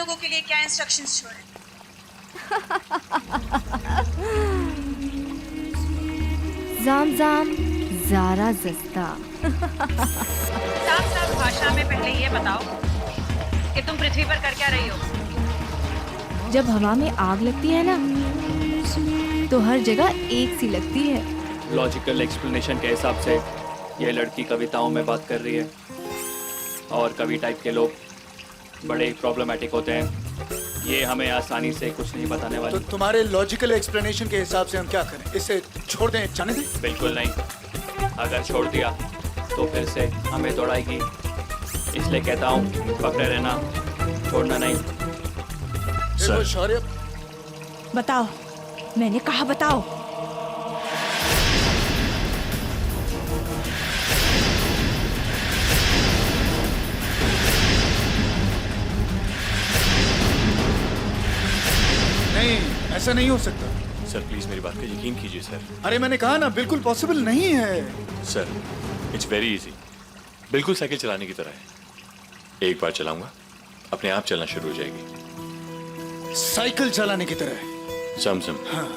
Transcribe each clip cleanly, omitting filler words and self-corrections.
लोगों के लिए क्या इंस्ट्रक्शंस छोड़े? जाम ज़ारा जस्ता। साफ साफ भाषा में पहले ये बताओ कि तुम पृथ्वी पर कर क्या रही हो? जब हवा में आग लगती है ना, तो हर जगह एक सी लगती है। लॉजिकल एक्सप्लेनेशन के हिसाब से ये लड़की कविताओं में बात कर रही है और कवि टाइप के लोग बड़े प्रॉब्लमेटिक होते हैं। ये हमें आसानी से कुछ नहीं बताने वाले। तो तुम्हारे लॉजिकल एक्सप्लेनेशन के हिसाब से हम क्या करें? इसे छोड़ दें, जाने दें? बिल्कुल नहीं, अगर छोड़ दिया तो फिर से हमें दौड़ाएगी। इसलिए कहता हूँ पकड़े रहना, छोड़ना नहीं। देखो शौर्य, बताओ, मैंने कहा बताओ। नहीं, ऐसा नहीं हो सकता। सर प्लीज मेरी बात पे यकीन कीजिए सर। अरे मैंने कहा ना, बिल्कुल पॉसिबल नहीं है। सर इट्स वेरी इजी, बिल्कुल साइकिल चलाने की तरह है। एक बार चलाऊंगा अपने आप चलना शुरू हो जाएगी। साइकिल चलाने की तरह है। समझम। हाँ,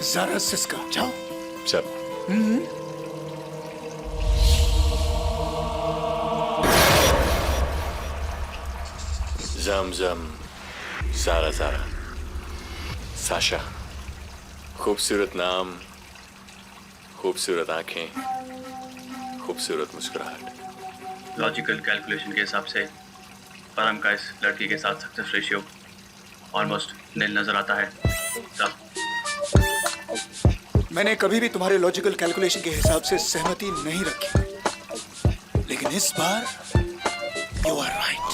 ज़ारा सिस्का, जाओ। सर जम ज़ारा ज़ारा साशा। खूबसूरत नाम, खूबसूरत आंखें, खूबसूरत मुस्कुराहट। लॉजिकल कैलकुलेशन के हिसाब से परम का इस लड़की के साथ सक्सेस रेशियो ऑलमोस्ट नील नजर आता है। मैंने कभी भी तुम्हारे लॉजिकल कैलकुलेशन के हिसाब से सहमति नहीं रखी, लेकिन इस बार यू आर राइट।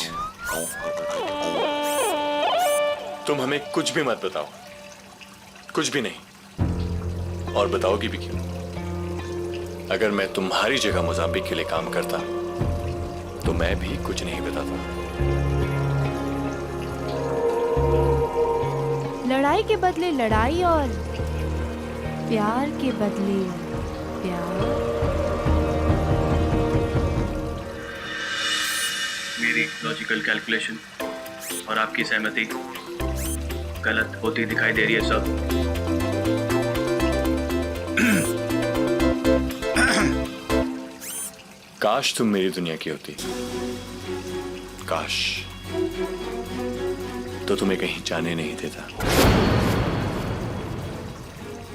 तुम हमें कुछ भी मत बताओ, कुछ भी नहीं, और बताओगी भी क्यों? अगर मैं तुम्हारी जगह मोजाम्बिक के लिए काम करता तो मैं भी कुछ नहीं बताता। लड़ाई के बदले लड़ाई और प्यार के बदले प्यार। मेरी लॉजिकल कैलकुलेशन और आपकी सहमति गलत होती दिखाई दे रही है सब। काश तुम मेरी दुनिया की होती, काश, तो तुम्हें कहीं जाने नहीं देता।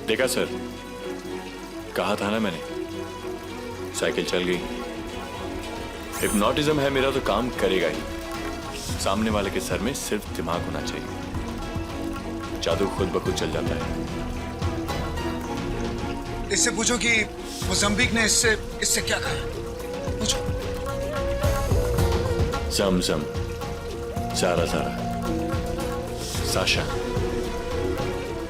देखा सर, कहा था ना मैंने, साइकिल चल गई। हिप्नोटिज्म है मेरा तो काम करेगा ही। सामने वाले के सर में सिर्फ दिमाग होना चाहिए, जादू खुद ब खुद चल जाता है। इससे पूछो कि मोजाम्बिक ने इससे क्या कहा। पूछो। जम ज़ारा साशा,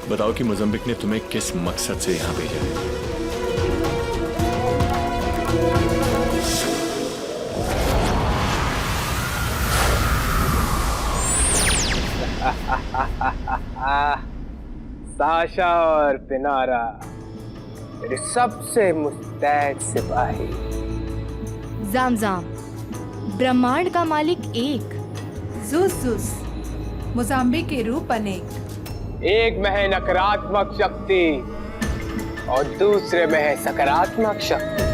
बताओ कि मोजाम्बिक ने तुम्हें किस मकसद से यहां भेजा है? साशा और पिनारा, मेरे सबसे मुस्तैद सिपाही। जाम ब्रह्मांड का मालिक एक। ज़ूस मोजाम्बिक के रूप अनेक। एक में है नकारात्मक शक्ति और दूसरे में है सकारात्मक शक्ति।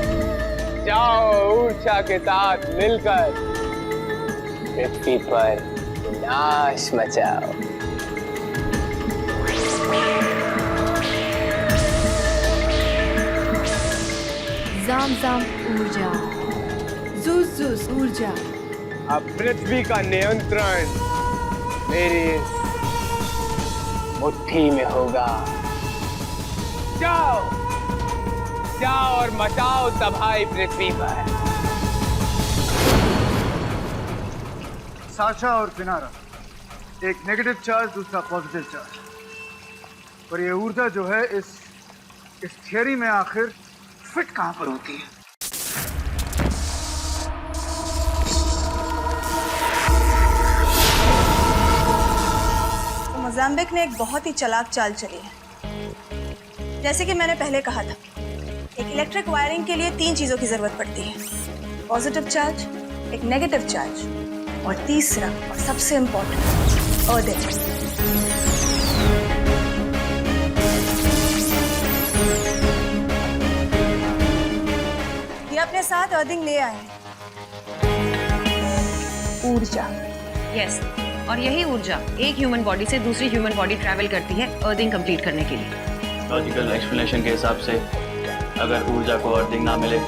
जाओ ऊर्जा के साथ मिलकर पृथ्वी पर नाश मचाओ। जाम ऊर्जा। ज़ूस ऊर्जा। अब पृथ्वी का नियंत्रण मेरी इस मुट्ठी में होगा। जाओ और मचाओ तबाही पृथ्वी पर। साशा और पिनारा, एक नेगेटिव चार्ज, दूसरा पॉजिटिव चार्ज। और ये ऊर्जा जो है इस थियरी में आखिर फिट कहां पर होती है? मोजाम्बिक ने एक बहुत ही चालाक चाल चली है। जैसे कि मैंने पहले कहा था, एक इलेक्ट्रिक वायरिंग के लिए 3 चीजों की जरूरत पड़ती है: पॉजिटिव चार्ज, एक नेगेटिव चार्ज और तीसरा और सबसे इम्पोर्टेंट, अर्दिंग। ये अपने साथ अर्दिंग ले आए हैं। ऊर्जा। यस, और यही ऊर्जा एक ह्यूमन बॉडी से दूसरी ह्यूमन बॉडी ट्रैवल करती है अर्दिंग कंप्लीट करने के लिए। लॉजिकल एक्सप्लेनेशन के हिसाब से अगर ऊर्जा को अर्दिंग ना मिले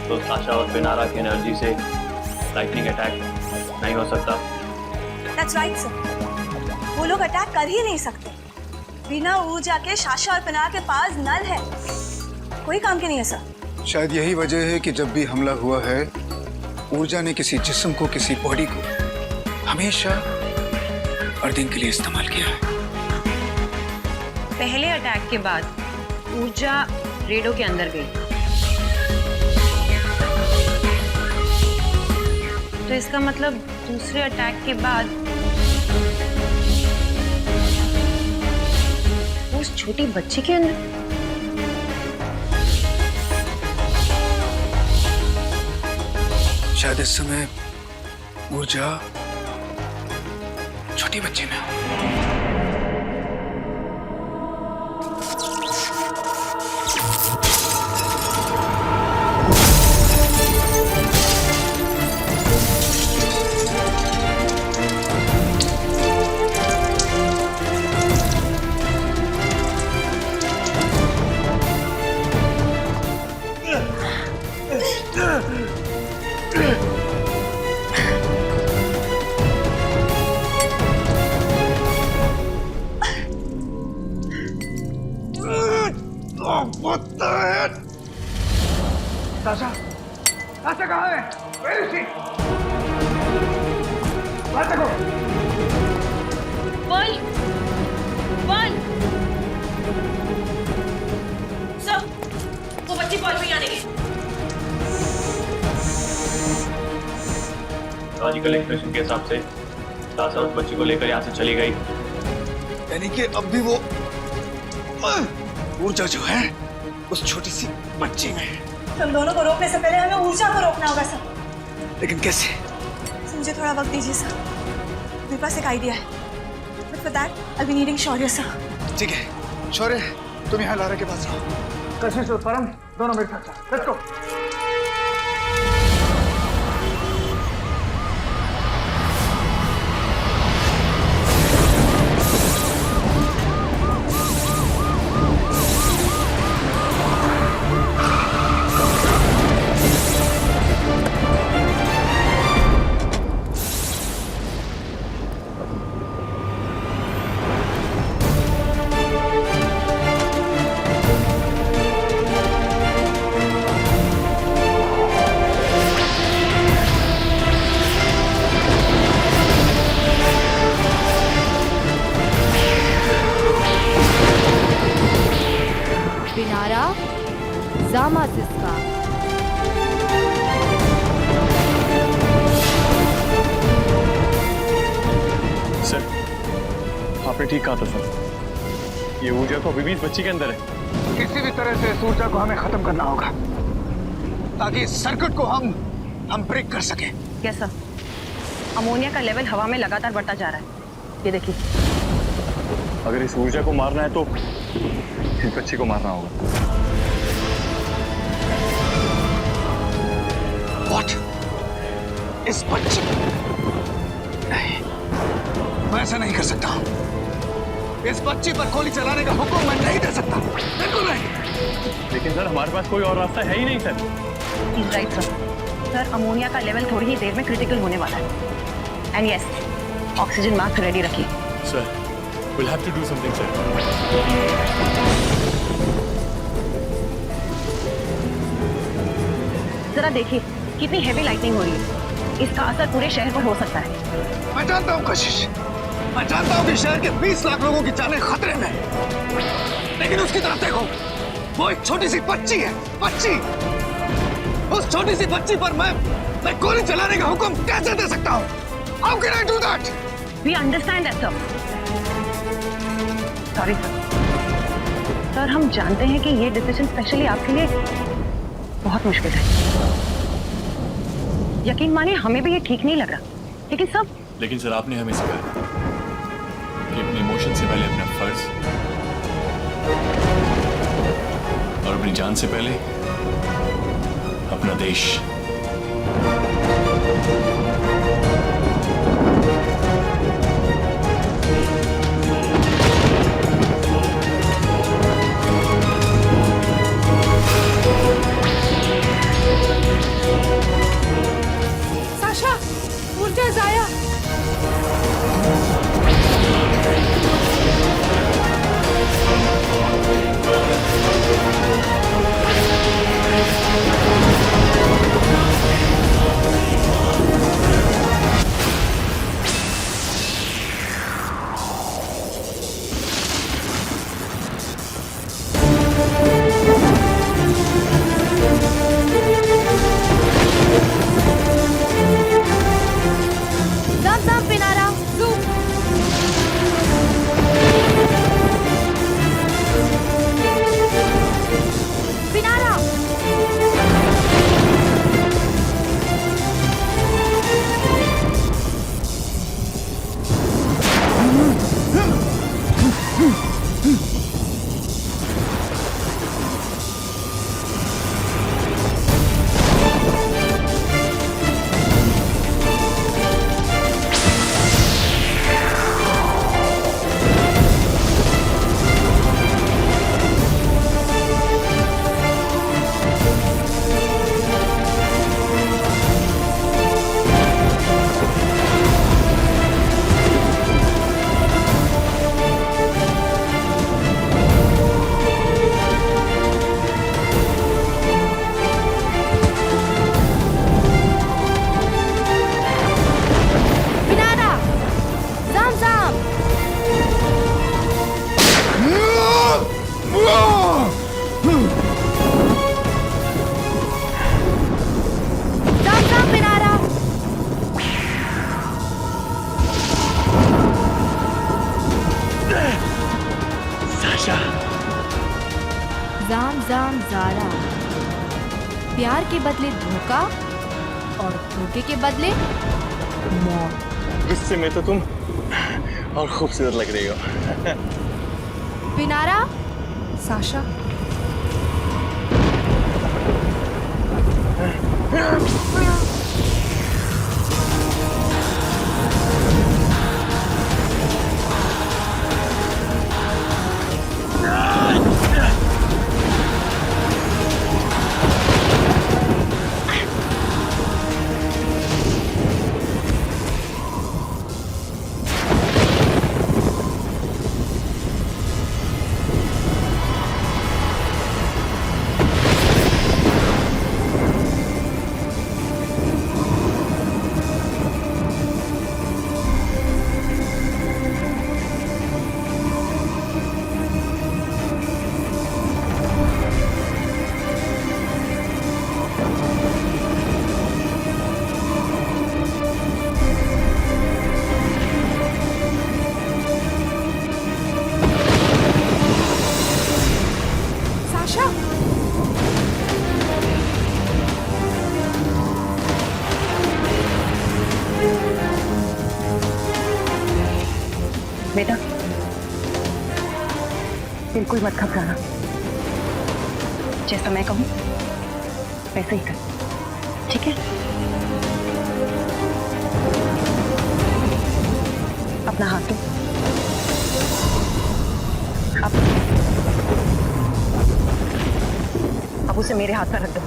तो साशा और पिनारा की एनर्जी से लाइटनिंग अटैक नहीं हो सकता। That's right, sir. वो लोग अटैक कर ही नहीं सकते। बिना ऊर्जा के साशा और पिनारा के पास नल है, कोई काम के नहीं है सर। शायद यही वजह है कि जब भी हमला हुआ है ऊर्जा ने किसी जिस्म को, किसी बॉडी को हमेशा अर्दिंग के लिए इस्तेमाल किया है। पहले अटैक के बाद ऊर्जा रेडो के अंदर गई, तो इसका मतलब दूसरे अटैक के बाद उस छोटी बच्ची के अंदर। शायद इस समय ऊर्जा छोटी बच्ची में हो। साशा, साशा कहाँ है? Where is she? बात करो। पर्ल, पर्ल, सर, वो बच्ची पर्ल भी आने की। लॉजिकल एक्सप्लेनेशन के हिसाब से साशा उस बच्ची को लेकर यहाँ से चली गई। यानी कि अब भी वो ऊर्जा जो है उस छोटी सी बच्ची में है। तुम दोनों को रोकने से पहले हमें ऊर्जा को रोकना होगा सर। लेकिन कैसे? मुझे थोड़ा वक्त दीजिए सर, मेरे पास एक आइडिया है। But for that, I'll be needing Shaurya sir. ठीक है शौर्य, तुम यहाँ लारा के पास रहो। कशिश और परम दोनों मेरे साथ चलो। Let's go. पिनारा, जामा सिस्का। सर, आपने ठीक कहा था सर। ये ऊर्जा तो अभी भी इस बच्ची के अंदर है। किसी भी तरह से इस ऊर्जा को हमें खत्म करना होगा ताकि इस सर्किट को हम ब्रेक कर सके। यस सर, अमोनिया का लेवल हवा में लगातार बढ़ता जा रहा है। ये देखिए, अगर इस ऊर्जा को मारना है तो इस बच्ची को मारना होगा। What? इस बच्ची? नहीं, मैं ऐसा नहीं कर सकता हूँ। इस बच्ची पर गोली चलाने का हुक्म मैं नहीं दे सकता, बिल्कुल नहीं। लेकिन सर हमारे पास कोई और रास्ता है ही नहीं sir. Right sir. Sir, ammonia का लेवल थोड़ी ही देर में क्रिटिकल होने वाला है। And yes, oxygen mask ready रखिए। Sir, we'll have to do something, sir. जरा देखिए कितनी हेवी लाइटनिंग हो रही है। इसका असर पूरे शहर पर हो सकता है। मैं जानता हूँ कशिश, मैं जानता हूँ कि शहर के 20 लाख लोगों की जानें खतरे में हैं। लेकिन उसकी तरफ देखो, वो एक छोटी सी बच्ची है, बच्ची। उस छोटी सी बच्ची पर मैं गोली चलाने का हुक्म कैसे दे सकता हूँ? How can I do that? We understand that, sir. Sorry, sir. Sir, हम जानते हैं कि ये डिसीजन स्पेशली आपके लिए बहुत मुश्किल है। यकीन मानिए, हमें भी ये ठीक नहीं लग रहा। लेकिन सब लेकिन सर आपने हमें सिखाया कि अपने इमोशन से पहले अपना फर्ज और अपनी जान से पहले अपना देश। साशा, ऊर्जा जाया। Zam zam Pinara, zoom. Pinara. Pinara. Zam zam. Zam zam Pinara. जाम जाम जारा, प्यार के बदले धोखा और धोखे के बदले मौत। गुस्से में तो तुम और खूबसूरत लग रही हो। पिनारा, साशा। बेटा बिल्कुल मत घबराना, जैसा मैं कहूं वैसे ही कर, ठीक है? अपना हाथ दो। अब उसे मेरे हाथ पर रख दो।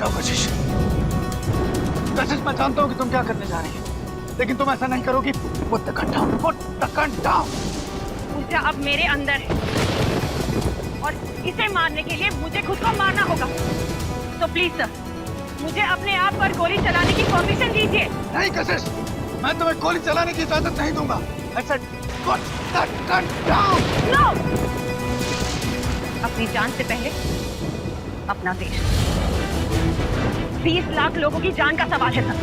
जाओ कशिश। कशिश, मैं जानता हूँ कि तुम क्या करने जा रही हो, लेकिन तुम ऐसा नहीं करोगी। Put the gun down, put the gun down। ऊर्जा अब मेरे अंदर है और इसे मारने के लिए मुझे खुद को मारना होगा। तो प्लीज सर, मुझे अपने आप पर गोली चलाने की परमिशन दीजिए। नहीं कशिश, मैं तुम्हें गोली चलाने की इजाजत नहीं दूंगा। I said, put the gun down। No! अपनी जान से पहले अपना देश। 20 लाख लोगों की जान का सवाल है सर,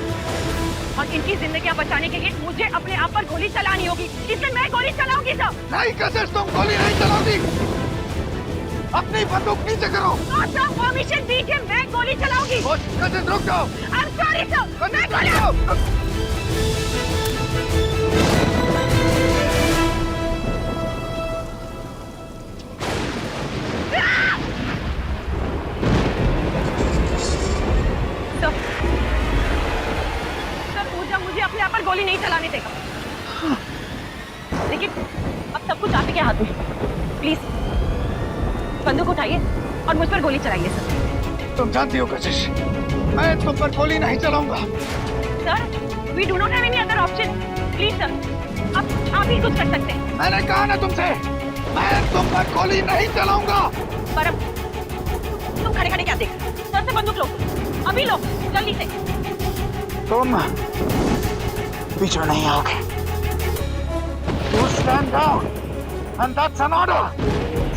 और इनकी जिंदगियां बचाने के लिए मुझे अपने आप पर गोली चलानी होगी। इसलिए मैं गोली चलाऊंगी सर। नहीं कशिश, तुम गोली नहीं चलाओगी। अपनी बंदूक नीचे करो। सर परमिशन दीजिए, मैं गोली चलाऊंगी। कशिश रुक जाओ। I'm sorry सर, मैं गोली ऊर्जा मुझे अपने आप पर गोली नहीं चलाने देगा, लेकिन अब सब कुछ आप ही के हाथ में। प्लीज बंदूक उठाइए और मुझ पर गोली चलाइए सर। तुम जानती हो कशिश, मैं तुम पर गोली नहीं चलाऊंगा। Sir we do not have any other option. Please sir, अब आप ही कुछ कर सकते हैं। मैंने कहा ना तुमसे, मैं तुम पर गोली नहीं चलाऊंगा। पर अब तुम खड़े खड़े क्या देख रहे हो? सर से बंदूक लो, अभी लो, जल्दी से। तुम पीछे नहीं आओगे। You stand down and that's an order।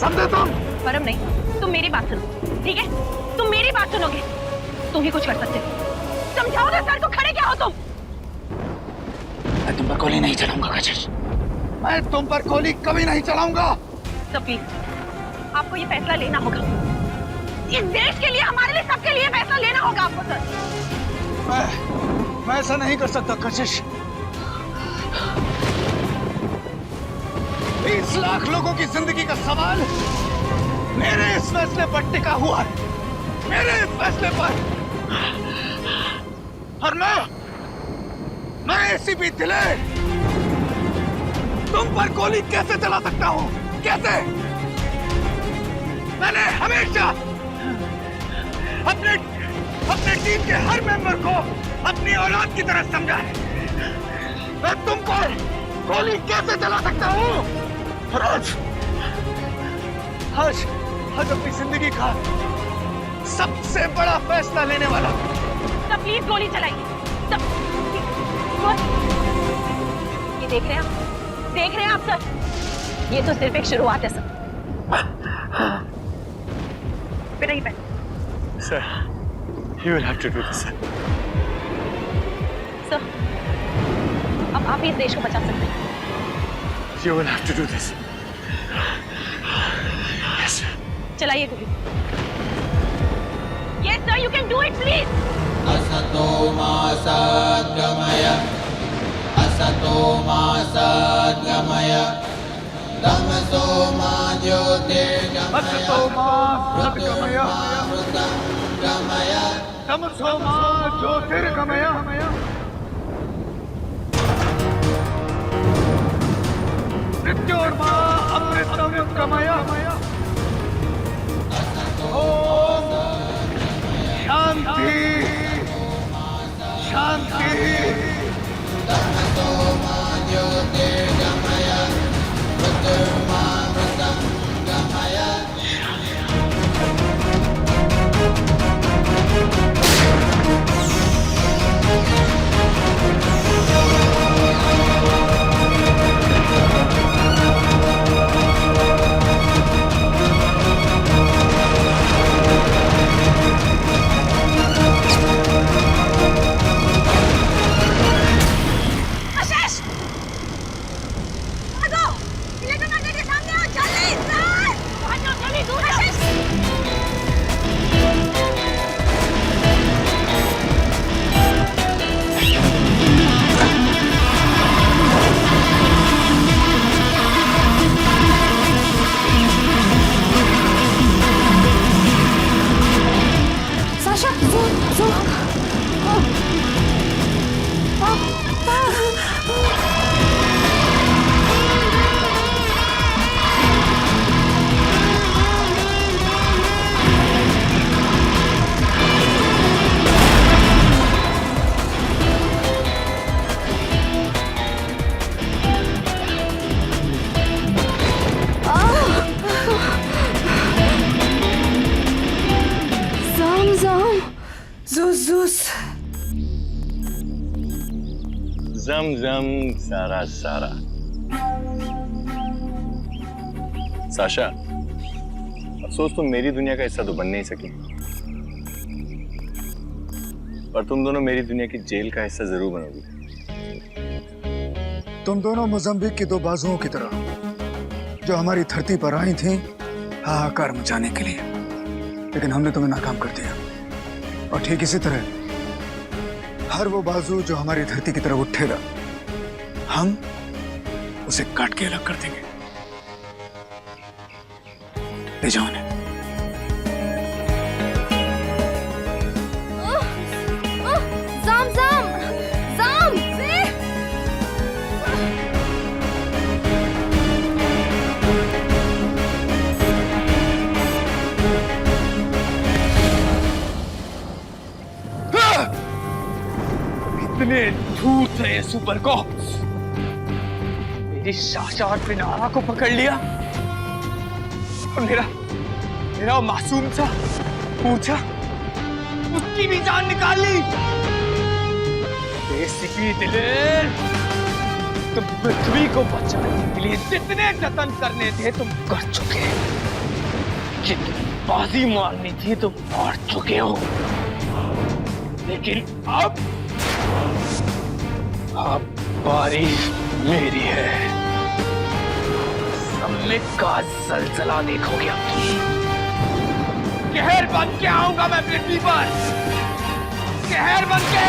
समझे तुम? परम नहीं, तुम मेरी बात सुनो, ठीक है? तुम मेरी बात सुनोगे, तुम ही कुछ कर सकते हो। समझाओ ना सर को, खड़े क्या हो तुम? मैं तुम पर गोली नहीं चलाऊंगा कशिश, मैं तुम पर गोली कभी नहीं चलाऊंगा। तो प्लीज आपको ये फैसला लेना होगा। इस देश के लिए, हमारे लिए, सबके लिए फैसला लेना होगा आपको सर। मैं ऐसा नहीं कर सकता कशिश। 20 लाख लोगों की जिंदगी का सवाल मेरे इस फैसले पर टिका हुआ है, मेरे इस फैसले पर। और मैं एसीपी दिलेर तुम पर गोली कैसे चला सकता हूं? कैसे? मैंने हमेशा अपने टीम के हर मेंबर को अपनी औलाद की तरह समझा है। मैं तुम पर गोली कैसे चला सकता हूँ? और आज अपनी जिंदगी का सबसे बड़ा फैसला लेने वाला। तब प्लीज गोली चलाइए। ये देख रहे हैं आप? देख रहे हैं आप सर? ये तो सिर्फ एक शुरुआत है सर। बेटा ये पहले। Sir, you will have to do this, sir। Sir, अब आप ही इस देश को बचा सकते हैं। You will have to do this। Yes, sir। चलाइए गोली। Yes sir, you can do it, please। असतो मा सद्गमय, असतो मा सद्गमय, तमसो मा ज्योतिर्गमय, असतो मा सद्गमय, मृतं गमय, तमसो मा ज्योतिर्गमय, मृत्योर्मा अमृतं गमय। ओम शांति शांति। तमसो मा ज्योतिर्गमय, मृत्युर्मा मृतं गमय। Zeus. जम सारा सारा। साशा, अफसोस तुम मेरी दुनिया का हिस्सा तो बन नहीं सकी, पर तुम दोनों मेरी दुनिया की जेल का हिस्सा जरूर बनोगी। तुम दोनों मोज़म्बिक की दो बाजुओं की तरह जो हमारी धरती पर आई थी हाहाकार मचाने के लिए, लेकिन हमने तुम्हें नाकाम कर दिया। और ठीक इसी तरह हर वो बाजू जो हमारी धरती की तरफ उठेगा, हम उसे काट के अलग कर देंगे। ले जाओ उन्हें। इतने झूठ है ये सुपर को। मेरी साशा और पिनारा को पकड़ लिया और मेरा मासूम सा पूछा, उसकी भी जान निकाल ली। बेसिकली दिलेर, तुम पृथ्वी को बचाने के लिए जितने जतन करने थे तुम कर चुके, जितनी बाजी मारनी थी तुम मार चुके हो, लेकिन अब बारी मेरी है। सम्मित का जलजला देखोगे अपनी। कहर बन के आऊंगा मैं पृथ्वी पर, कहर बन के।